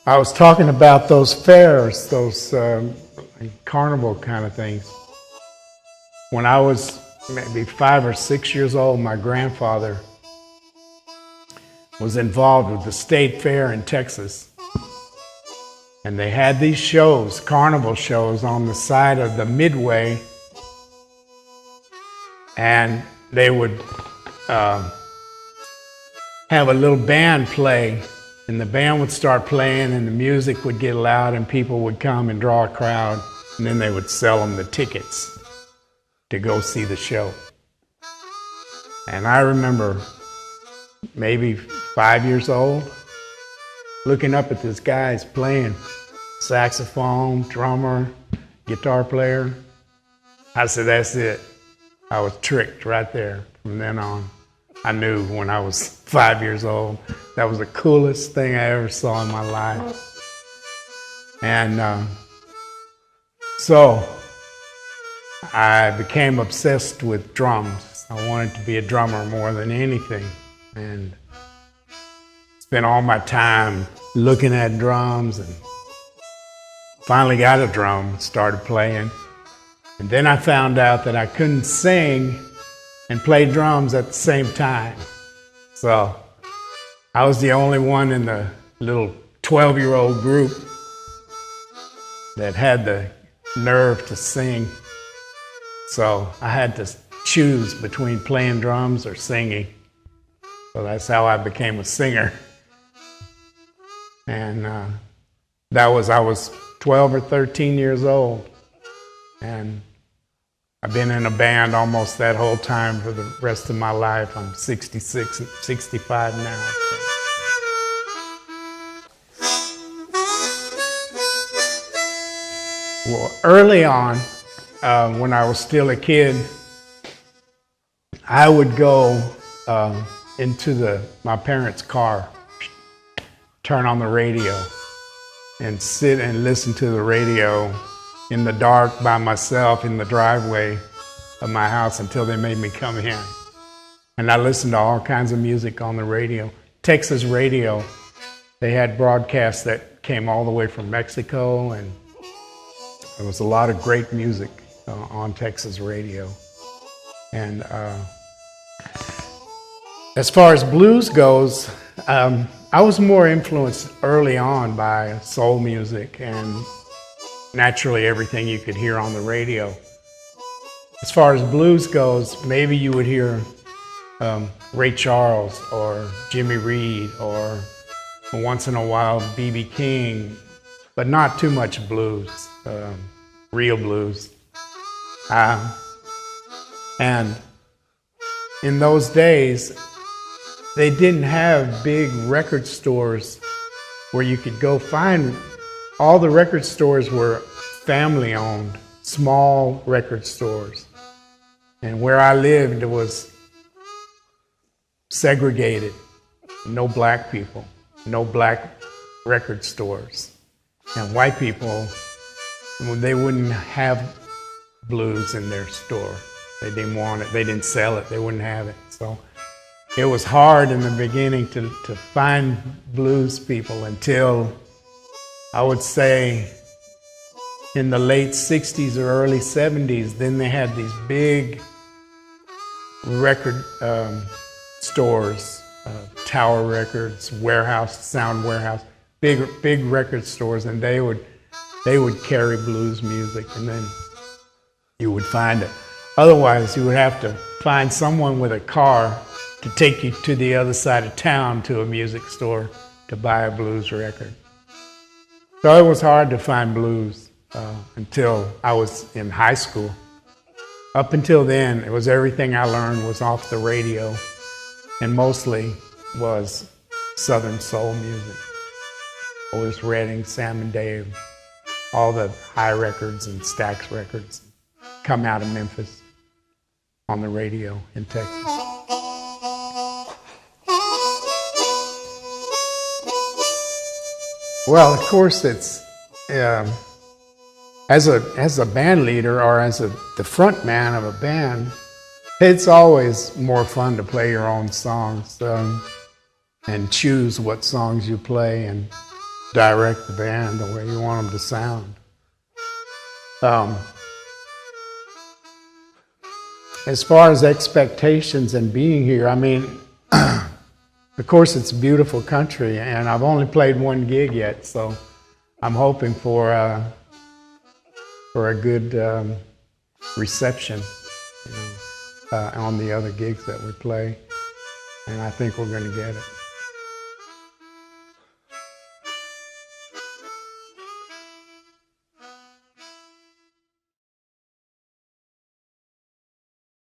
I was talking about those fairs, those carnival kind of things. When I was maybe 5 or 6 years old, my grandfather was involved with the state fair in Texas. And they had these shows, carnival shows, on the side of the midway. And they would have a little band play. And the band would start playing and the music would get loud and people would come and draw a crowd. And then they would sell them the tickets to go see the show. And I remember maybe 5 years old, looking up at this guy's playing saxophone, drummer, guitar player. I said, that's it. I was tricked right there. From then on, I knew when I was 5 years old, that was the coolest thing I ever saw in my life. And so I became obsessed with drums. I wanted to be a drummer more than anything. And spent all my time looking at drums and finally got a drum, started playing. And then I found out that I couldn't sing and play drums at the same time. So I was the only one in the little 12-year-old group that had the nerve to sing. So I had to choose between playing drums or singing. So that's how I became a singer. And I was 12 or 13 years old. And I've been in a band almost that whole time for the rest of my life. I'm 66, 65 now. Well, early on, when I was still a kid, I would go into my parents' car, turn on the radio, and sit and listen to the radio in the dark by myself in the driveway of my house until they made me come in. And I listened to all kinds of music on the radio. Texas radio, they had broadcasts that came all the way from Mexico, and there was a lot of great music on Texas radio. And as far as blues goes, I was more influenced early on by soul music and naturally everything you could hear on the radio. As far as blues goes, maybe you would hear Ray Charles or Jimmy Reed or once in a while B.B. King, but not too much blues, real blues. And in those days, they didn't have big record stores where you could go find. All the record stores were family-owned, small record stores. And where I lived was segregated. No black people, no black record stores. And white people, they wouldn't have blues in their store. They didn't want it, they didn't sell it, they wouldn't have it. So it was hard in the beginning to find blues people until I would say in the late 60s or early 70s. Then they had these big record stores, Tower Records, Warehouse, Sound Warehouse, big record stores, and they would carry blues music, and then you would find it. Otherwise, you would have to find someone with a car to take you to the other side of town to a music store to buy a blues record. So it was hard to find blues until I was in high school. Up until then, it was everything I learned was off the radio and mostly was Southern soul music. Otis Redding, Sam and Dave, all the High Records and Stax Records come out of Memphis on the radio in Texas. Well, of course, it's as a band leader or as the front man of a band, it's always more fun to play your own songs and choose what songs you play. And direct the band the way you want them to sound. As far as expectations and being here, I mean, of course it's a beautiful country, and I've only played one gig yet, so I'm hoping for a good reception, you know, on the other gigs that we play, and I think we're going to get it.